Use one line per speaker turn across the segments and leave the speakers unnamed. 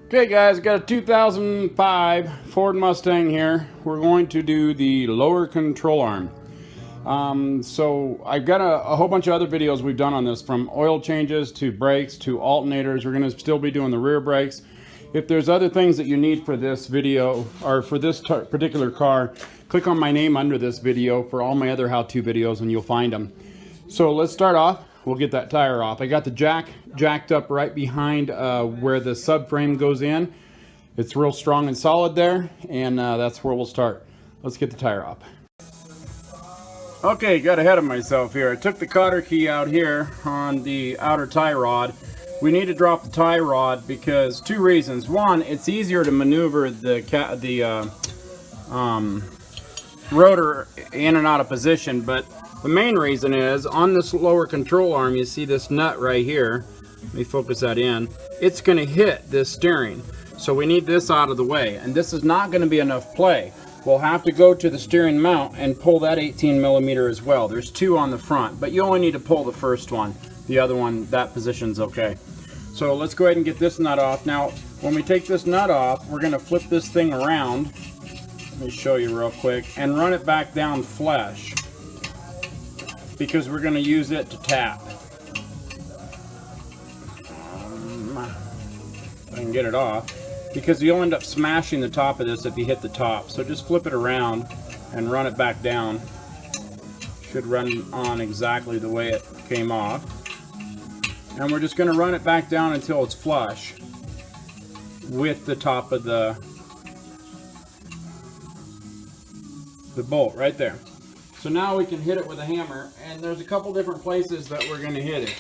Okay guys, got a 2005 Ford Mustang here. We're going to do the lower control arm. So I've got a whole bunch of other videos we've done on this, from oil changes to brakes to alternators. We're going to still be doing the rear brakes. If there's other things that you need for this video or for this particular car, click on my name under this video for all my other how-to videos and you'll find them. So let's start off. We'll get that tire off. I got the jack jacked up right behind where the subframe goes in. It's real strong and solid there, and that's where we'll start. Let's get the tire off. Okay, got ahead of myself here. I took the cotter key out here on the outer tie rod. We need to drop the tie rod because two reasons. One, it's easier to maneuver the rotor in and out of position, but the main reason is on this lower control arm, you see this nut right here. Let me focus that in. It's going to hit this steering. So we need this out of the way, and this is not going to be enough play. We'll have to go to the steering mount and pull that 18 millimeter as well. There's two on the front, but you only need to pull the first one. The other one, that position's okay. So let's go ahead and get this nut off. Now, when we take this nut off, we're going to flip this thing around. Let me show you real quick, and run it back down flush, because we're going to use it to tap. I can get it off, because you'll end up smashing the top of this if you hit the top. So just flip it around and run it back down. Should run on exactly the way it came off. And we're just going to run it back down until it's flush with the top of the bolt right there. So now we can hit it with a hammer, and there's a couple different places that we're going to hit it.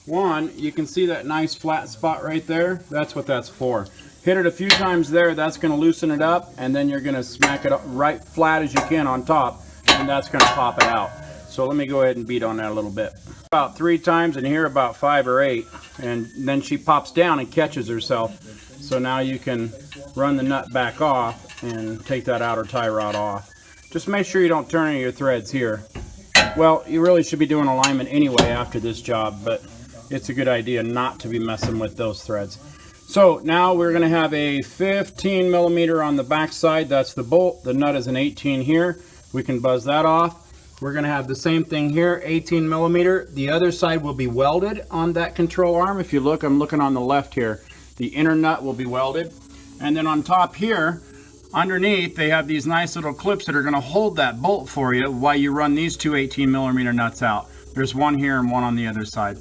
One, you can see that nice flat spot right there. That's what that's for. Hit it a few times there. That's going to loosen it up, and then you're going to smack it up right flat as you can on top, and that's going to pop it out. So let me go ahead and beat on that a little bit. About 3 times, and here about 5 or 8, and then she pops down and catches herself. So now you can run the nut back off and take that outer tie rod off. Just make sure you don't turn any of your threads here. Well, you really should be doing alignment anyway after this job, but it's a good idea not to be messing with those threads. So now we're going to have a 15 millimeter on the back side. That's the bolt. The nut is an 18 here. We can buzz that off. We're going to have the same thing here, 18 millimeter. The other side will be welded on that control arm. If you look, I'm looking on the left here. The inner nut will be welded. And then on top here, underneath, they have these nice little clips that are going to hold that bolt for you while you run these two 18 millimeter nuts out. There's one here and one on the other side.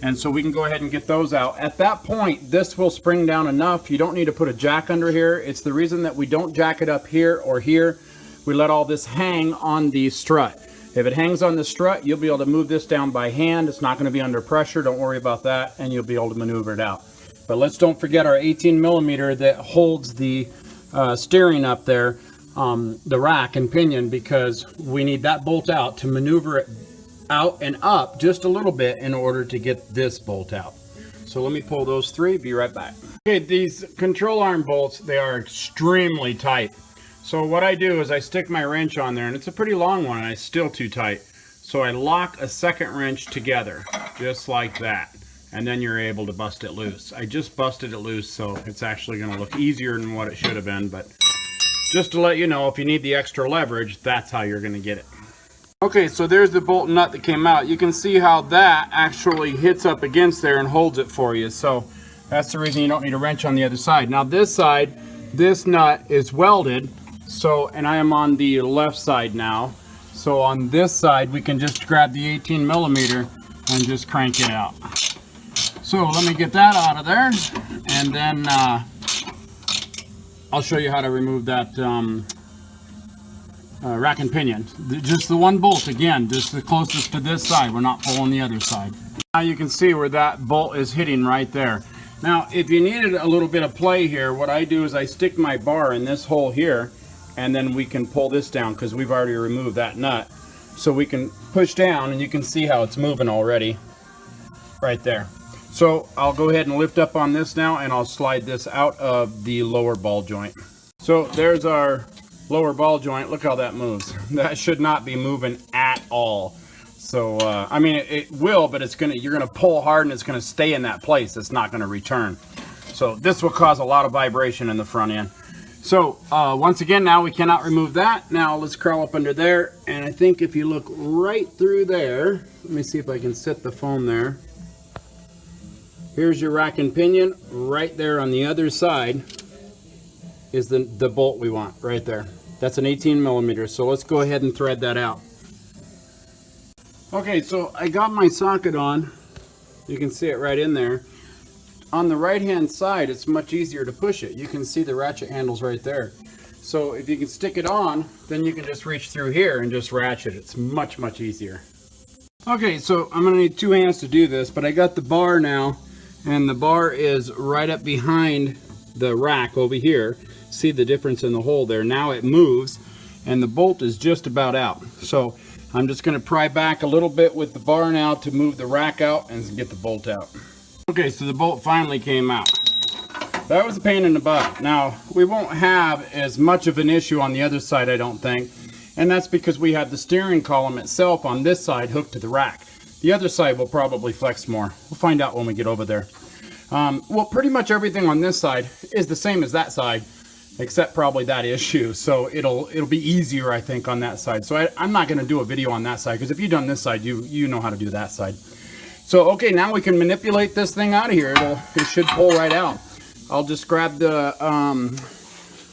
And so we can go ahead and get those out. At that point, this will spring down enough. You don't need to put a jack under here. It's the reason that we don't jack it up here or here. We let all this hang on the strut. If it hangs on the strut, you'll be able to move this down by hand. It's not going to be under pressure. Don't worry about that, and you'll be able to maneuver it out. But let's don't forget our 18 millimeter that holds the steering up there, the rack and pinion, because we need that bolt out to maneuver it out and up just a little bit in order to get this bolt out. So let me pull those 3, be right back. Okay, these control arm bolts, they are extremely tight. So what I do is I stick my wrench on there, and it's a pretty long one and it's still too tight. So I lock a second wrench together, just like that. And then you're able to bust it loose. I just busted it loose, so it's actually going to look easier than what it should have been, but just to let you know, if you need the extra leverage, that's how you're going to get it. Okay, so there's the bolt nut that came out. You can see how that actually hits up against there and holds it for you. So that's the reason you don't need a wrench on the other side. Now this side, this nut is welded, so, and I am on the left side now. So on this side, we can just grab the 18 millimeter and just crank it out. So let me get that out of there, and then I'll show you how to remove that rack and pinion. Just the one bolt, again, just the closest to this side. We're not pulling the other side. Now you can see where that bolt is hitting right there. Now if you needed a little bit of play here, what I do is I stick my bar in this hole here, and then we can pull this down because we've already removed that nut. So we can push down, and you can see how it's moving already right there. So I'll go ahead and lift up on this now, and I'll slide this out of the lower ball joint. So there's our lower ball joint. Look how that moves. That should not be moving at all. So I mean, it will, but you're gonna pull hard and it's gonna stay in that place. It's not gonna return. So this will cause a lot of vibration in the front end. So once again, now we cannot remove that. Now let's crawl up under there, and I think if you look right through there, let me see if I can set the phone there. Here's your rack and pinion. Right there on the other side is the bolt we want right there. That's an 18 millimeter. So let's go ahead and thread that out. Okay, so I got my socket on. You can see it right in there. On the right hand side, it's much easier to push it. You can see the ratchet handles right there. So if you can stick it on, then you can just reach through here and just ratchet. It's much easier. Okay, so I'm gonna need 2 hands to do this, but I got the bar now, and the bar is right up behind the rack over here. See the difference in the hole there? Now it moves, and the bolt is just about out. So I'm just gonna pry back a little bit with the bar now to move the rack out and get the bolt out. Okay, so the bolt finally came out. That was a pain in the butt. Now, we won't have as much of an issue on the other side, I don't think. And that's because we have the steering column itself on this side hooked to the rack. The other side will probably flex more. We'll find out when we get over there. Well, pretty much everything on this side is the same as that side, except probably that issue. So it'll be easier, I think, on that side. So I'm not gonna do a video on that side, because if you've done this side, you know how to do that side. So, okay, now we can manipulate this thing out of here. It should pull right out. I'll just grab the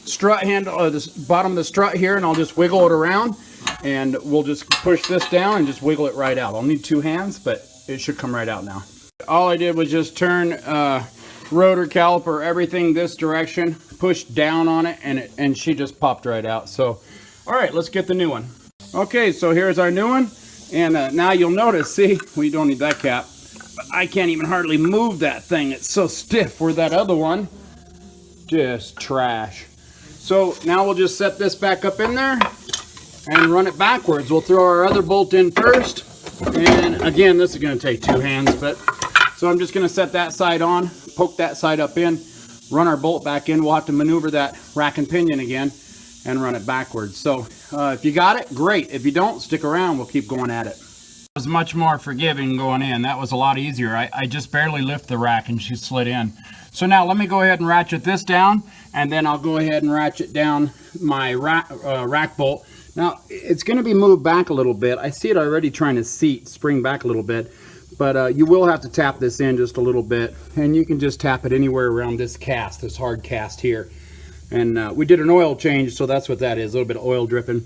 strut handle, the bottom of the strut here, and I'll just wiggle it around, and we'll just push this down and just wiggle it right out. I'll need 2 hands, but it should come right out now. All I did was just turn rotor, caliper, everything this direction, push down on it, and she just popped right out. So, all right, let's get the new one. Okay, so here's our new one. And now you'll notice, see, we don't need that cap, but I can't even hardly move that thing. It's so stiff, where that other one, just trash. So now we'll just set this back up in there and run it backwards. We'll throw our other bolt in first. And again, this is gonna take 2 hands, but so I'm just gonna set that side on, poke that side up in, run our bolt back in. We'll have to maneuver that rack and pinion again and run it backwards. So if you got it, great. If you don't, stick around. We'll keep going at it. It was much more forgiving going in. That was a lot easier. I just barely lift the rack and she slid in. So now let me go ahead and ratchet this down, and then I'll go ahead and ratchet down my rack bolt. Now it's going to be moved back a little bit. I see it already trying to spring back a little bit, but you will have to tap this in just a little bit, and you can just tap it anywhere around this cast, this hard cast here. And we did an oil change, so that's what that is, a little bit of oil dripping.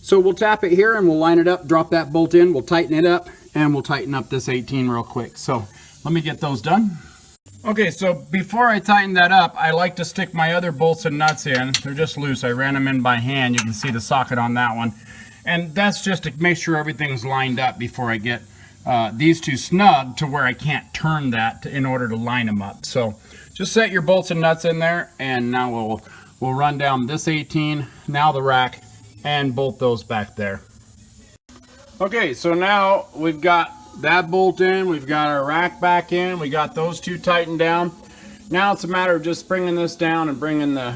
So we'll tap it here and we'll line it up, drop that bolt in, we'll tighten it up, and we'll tighten up this 18 real quick. So let me get those done. Okay, so before I tighten that up, I like to stick my other bolts and nuts in. They're just loose. I ran them in by hand. You can see the socket on that one. And that's just to make sure everything's lined up before I get these 2 snug to where I can't turn that in order to line them up. So just set your bolts and nuts in there, and now we'll run down this 18, now the rack, and bolt those back there. Okay, so now we've got that bolt in, we've got our rack back in, we got those 2 tightened down. Now it's a matter of just bringing this down and bringing the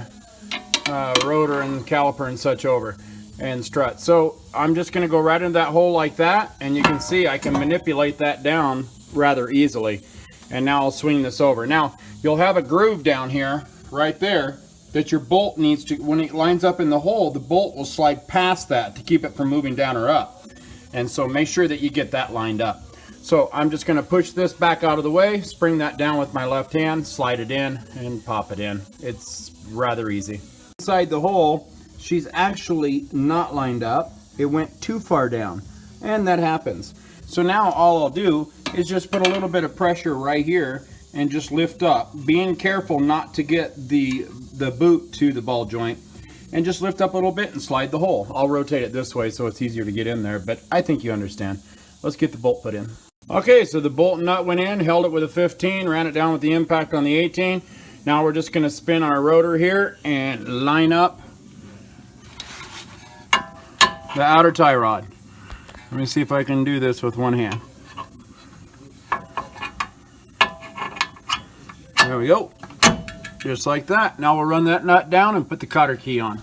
rotor and caliper and such over, and strut. So I'm just going to go right into that hole like that, and you can see I can manipulate that down rather easily. And now I'll swing this over. Now you'll have a groove down here, right there, that your bolt needs to, when it lines up in the hole, the bolt will slide past that to keep it from moving down or up. And so make sure that you get that lined up. So I'm just going to push this back out of the way, spring that down with my left hand, slide it in, and pop it in. It's rather easy. Inside the hole, she's actually not lined up. It went too far down, and that happens. So now all I'll do is just put a little bit of pressure right here and just lift up, being careful not to get the boot to the ball joint, and just lift up a little bit and slide the hole. I'll rotate it this way so it's easier to get in there, but I think you understand. Let's get the bolt put in. Okay, so the bolt nut went in, held it with a 15, ran it down with the impact on the 18. Now we're just going to spin our rotor here and line up the outer tie rod. Let me see if I can do this with one hand. There we go. Just like that. Now we'll run that nut down and put the cotter key on.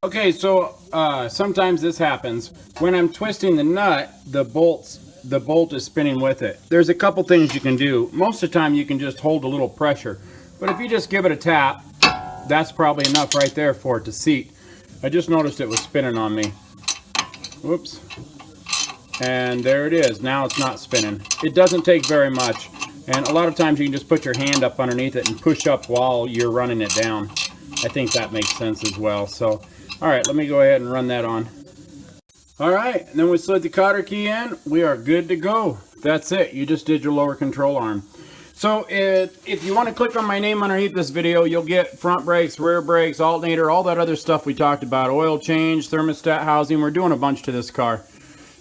Okay, so sometimes this happens. When I'm twisting the nut, the bolt is spinning with it. There's a couple things you can do. Most of the time you can just hold a little pressure But if you just give it a tap, that's probably enough right there for it to seat. I just noticed it was spinning on me. Whoops. And there it is. Now it's not spinning. It doesn't take very much. And a lot of times you can just put your hand up underneath it and push up while you're running it down. I think that makes sense as well. So, all right, let me go ahead and run that on. All right, and then we slid the cotter key in. We are good to go. That's it. You just did your lower control arm. So if you want to click on my name underneath this video, you'll get front brakes, rear brakes, alternator, all that other stuff we talked about. Oil change, thermostat housing. We're doing a bunch to this car.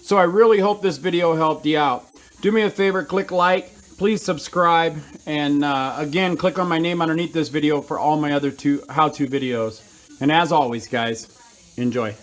So I really hope this video helped you out. Do me a favor, click like, please subscribe, and again, click on my name underneath this video for all my other how-to videos. And as always, guys, enjoy.